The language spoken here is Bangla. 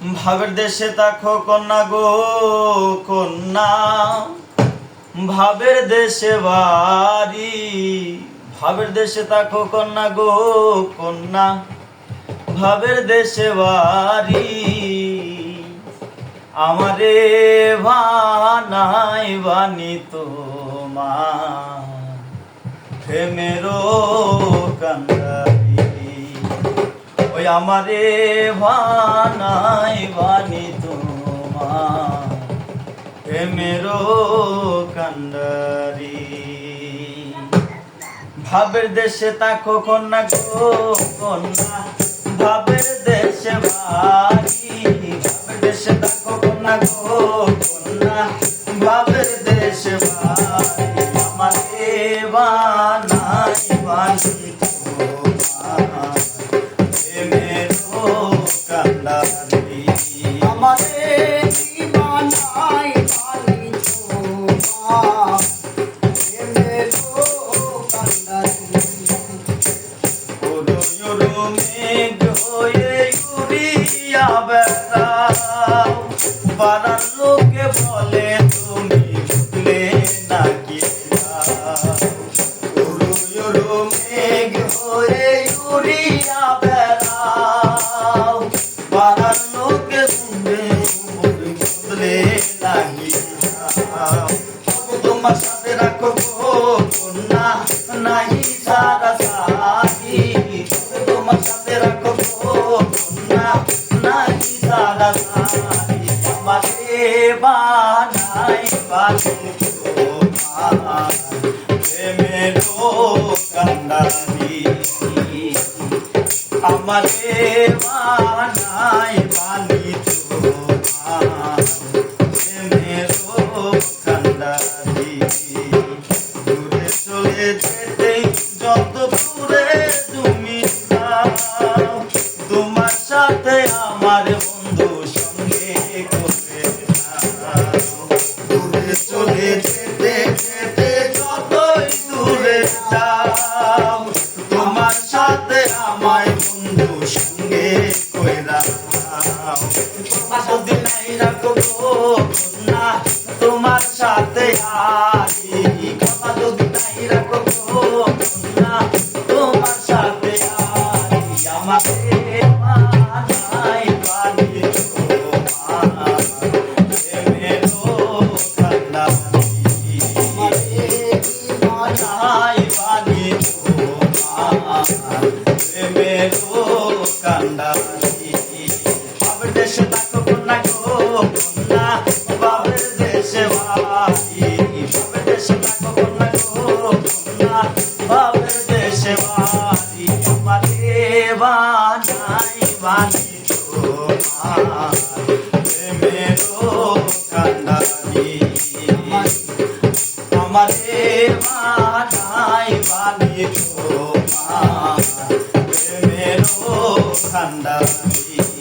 ভাবের দেশে তাকো কন্যা গো কন্যা, ভাবের দেশে বাড়ি। ভাবের দেশে তাকো কন্যা গো কন্যা, ভাবের দেশে বাড়ি। আমারে বানাই বানি তোমার প্রেমেরও কান্ডারি। ওই আমারে বানাই বানি তোমার প্রেমেরও কান্ডারি। ভাবের দেশে তাকো কন্যা গো কন্যা, ভাবের দেশে বাড়ি। ভাবের দেশে তাকো কন্যা গো কন্যা, ভাবের দেশে বাড়ি। আমারে বানাই বানি তোমার প্রেমেরও কান্ডারি। আমারে বানাই বানি তোমার প্রেমেরও কান্ডারি। ওরো ওরো মেঘ হয়ে উড়িয়া বেড়াও, পাড়ার লোকে বলে তুমি বুঝলে নাকি যাও। ওরো ওরো মেঘ হয়ে উড়িয়া বেড়াও, পাড়ার লোকে তুমি বুঝলে নাকি যাও। তোমার সাথে রাখো গো কন্যা নাহি সারা সাথী। তোমার সাথে রাখো গো কন্যা নাহি সারা সাথী। আমারে বানাই বানি তোমার প্রেমেরও কান্ডারি। আমারে বানাই বানি তোমার প্রেমেরও কান্ডারি। দূরে চলে যেতে যত দূরে তুমি যাও, তোমার সাথে আমার বন্ধু সঙ্গে করে নাও। দূরে চলে যেতে যেতে যতই দূরে যাও, তোমার সাথে আমার বন্ধু সঙ্গে করে নাও। যদি নাই রাখো গো কন্যা তোমার সাথে আরি। কথা যদি নাই রাখো গো কন্যা তোমার সাথে আরি। আমাকে বানাই বানি তোমার প্রেমেরও কান্ডারি। বানাই বানি তোমার প্রেমেরও কান্ডারি। ভাবের দেশে তাকো কন্যা গো কন্যা, ভাবের দেশে বাড়ি। ভাবের দেশে তাকো কন্যা গো কন্যা, ভাবের দেশে বাড়ি। আমারে বানাই বানি তোমার প্রেমেরও কান্ডারি। আমারে বানাই বানি তোমার প্রেমেরও কান্ডারি।